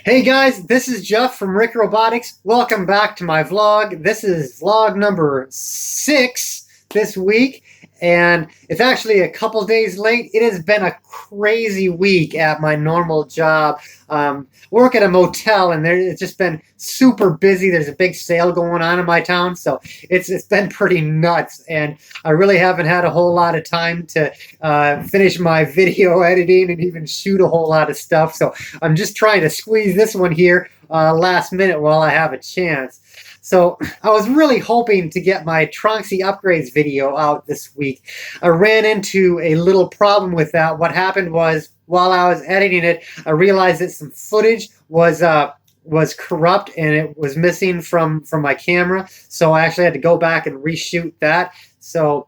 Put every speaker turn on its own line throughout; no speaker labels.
Hey guys, this is Jeff from Robotics. Welcome back to my vlog. This is vlog number 6 this week, and it's actually a couple days late. It has been a crazy week at my normal job. Work at a motel, and it's just been super busy. There's a big sale going on in my town, so it's been pretty nuts, and I really haven't had a whole lot of time to finish my video editing and even shoot a whole lot of stuff. So I'm just trying to squeeze this one here last minute while I have a chance. So I was really hoping to get my Tronxy upgrades video out this week. I ran into a little problem with that. What happened was, while I was editing it, I realized that some footage was corrupt and it was missing from my camera. So I actually had to go back and reshoot that. So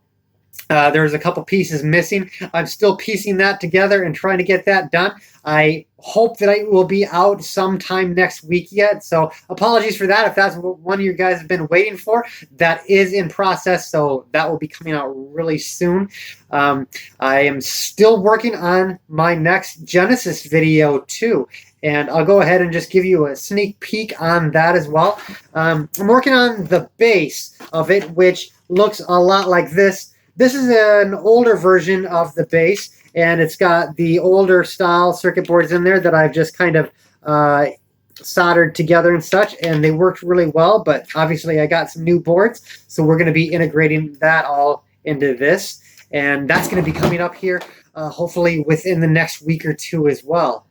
there was a couple pieces missing. I'm still piecing that together and trying to get that done. I hope that it will be out sometime next week yet. So apologies for that if that's what one of you guys have been waiting for. That is in process, so that will be coming out really soon. I am still working on my next Genesis video too, and I'll go ahead and just give you a sneak peek on that as well. I'm working on the base of it, which looks a lot like this. This is an older version of the base, and it's got the older style circuit boards in there that I've just kind of soldered together and such, and they worked really well, but obviously I got some new boards, so we're going to be integrating that all into this, and that's going to be coming up here hopefully within the next week or two as well.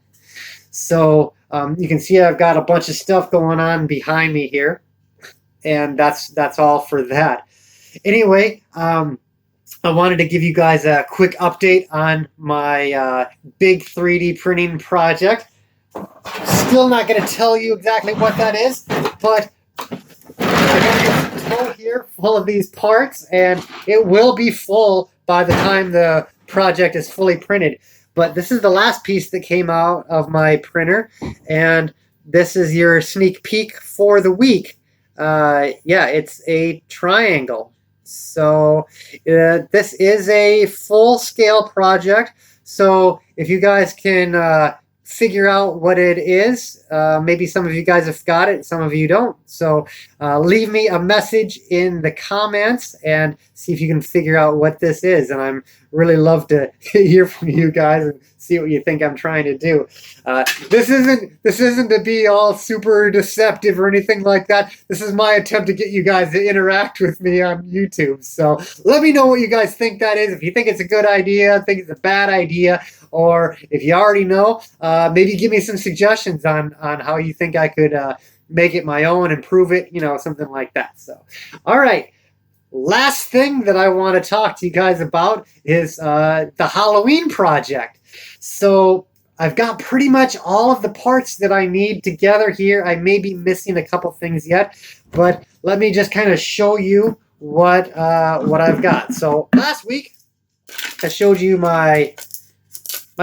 So you can see I've got a bunch of stuff going on behind me here, and that's all for that. Anyway, I wanted to give you guys a quick update on my big 3D printing project. Still not going to tell you exactly what that is, but I got this tote here full of these parts, and it will be full by the time the project is fully printed. But this is the last piece that came out of my printer, and this is your sneak peek for the week. Yeah, it's a triangle. So this is a full-scale project. So if you guys can figure out what it is, maybe some of you guys have got it, some of you don't. So leave me a message in the comments and see if you can figure out what this is. And I'm really love to hear from you guys and see what you think I'm trying to do. This isn't to be all super deceptive or anything like that. This is my attempt to get you guys to interact with me on YouTube. So let me know what you guys think that is. If you think it's a good idea, think it's a bad idea, or if you already know, maybe give me some suggestions on how you think I could make it my own, improve it, you know, something like that. So, all right. Last thing that I want to talk to you guys about is the Halloween project. So I've got pretty much all of the parts that I need together here. I may be missing a couple things yet, but let me just kind of show you what I've got. So last week I showed you my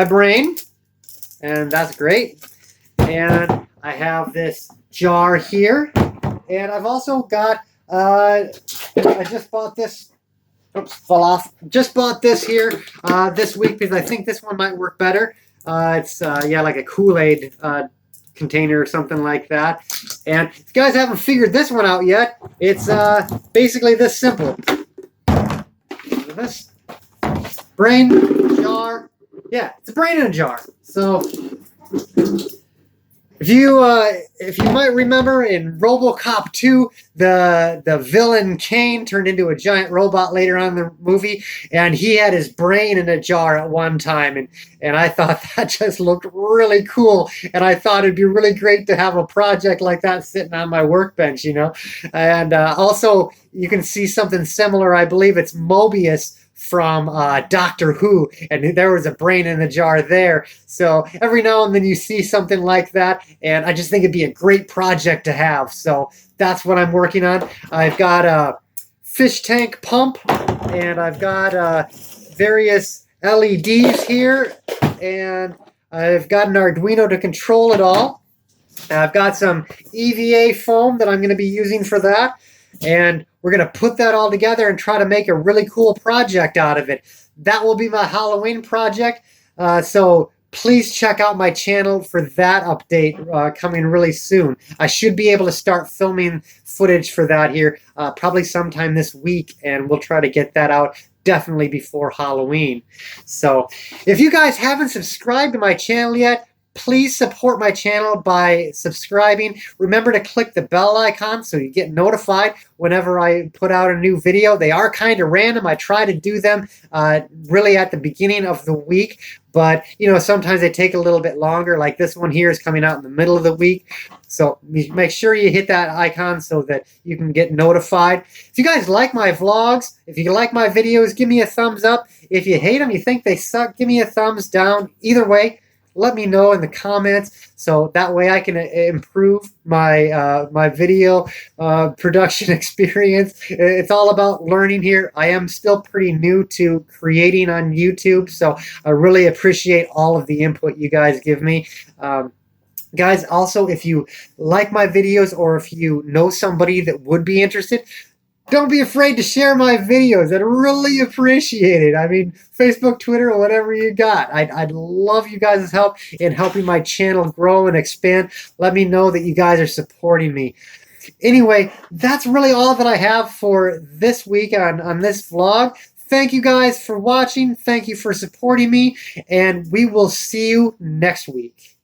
brain, and that's great. And I have this jar here, and I've also got I just bought this. Oops, fell off. Just bought this here this week because I think this one might work better. It's yeah, like a Kool-Aid container or something like that. And if you guys haven't figured this one out yet, it's basically this simple. This brain jar. Yeah, it's a brain in a jar. So if you might remember in RoboCop 2, the villain Kane turned into a giant robot later on in the movie, and he had his brain in a jar at one time, and I thought that just looked really cool, and I thought it'd be really great to have a project like that sitting on my workbench, you know. And also, you can see something similar. I believe it's Mobius from Doctor Who, and there was a brain in the jar there. So every now and then you see something like that, and I just think it'd be a great project to have. So that's what I'm working on. I've got a fish tank pump, and I've got various LEDs here, and I've got an Arduino to control it all. I've got some EVA foam that I'm going to be using for that, and we're going to put that all together and try to make a really cool project out of it. That will be my Halloween project. So please check out my channel for that update coming really soon. I should be able to start filming footage for that here probably sometime this week, and we'll try to get that out definitely before Halloween. So if you guys haven't subscribed to my channel yet, please support my channel by subscribing. Remember to click the bell icon so you get notified whenever I put out a new video. They are kind of random. I try to do them really at the beginning of the week, but you know, sometimes they take a little bit longer. Like this one here is coming out in the middle of the week. So make sure you hit that icon so that you can get notified. If you guys like my vlogs, if you like my videos, give me a thumbs up. If you hate them, you think they suck, give me a thumbs down. Either way, let me know in the comments so that way I can improve my my video production experience. It's all about learning here. I am still pretty new to creating on YouTube, so I really appreciate all of the input you guys give me. Guys, also, if you like my videos or if you know somebody that would be interested, don't be afraid to share my videos. I'd really appreciate it. I mean, Facebook, Twitter, or whatever you got. I'd love you guys' help in helping my channel grow and expand. Let me know that you guys are supporting me. Anyway, that's really all that I have for this week on this vlog. Thank you guys for watching. Thank you for supporting me. And we will see you next week.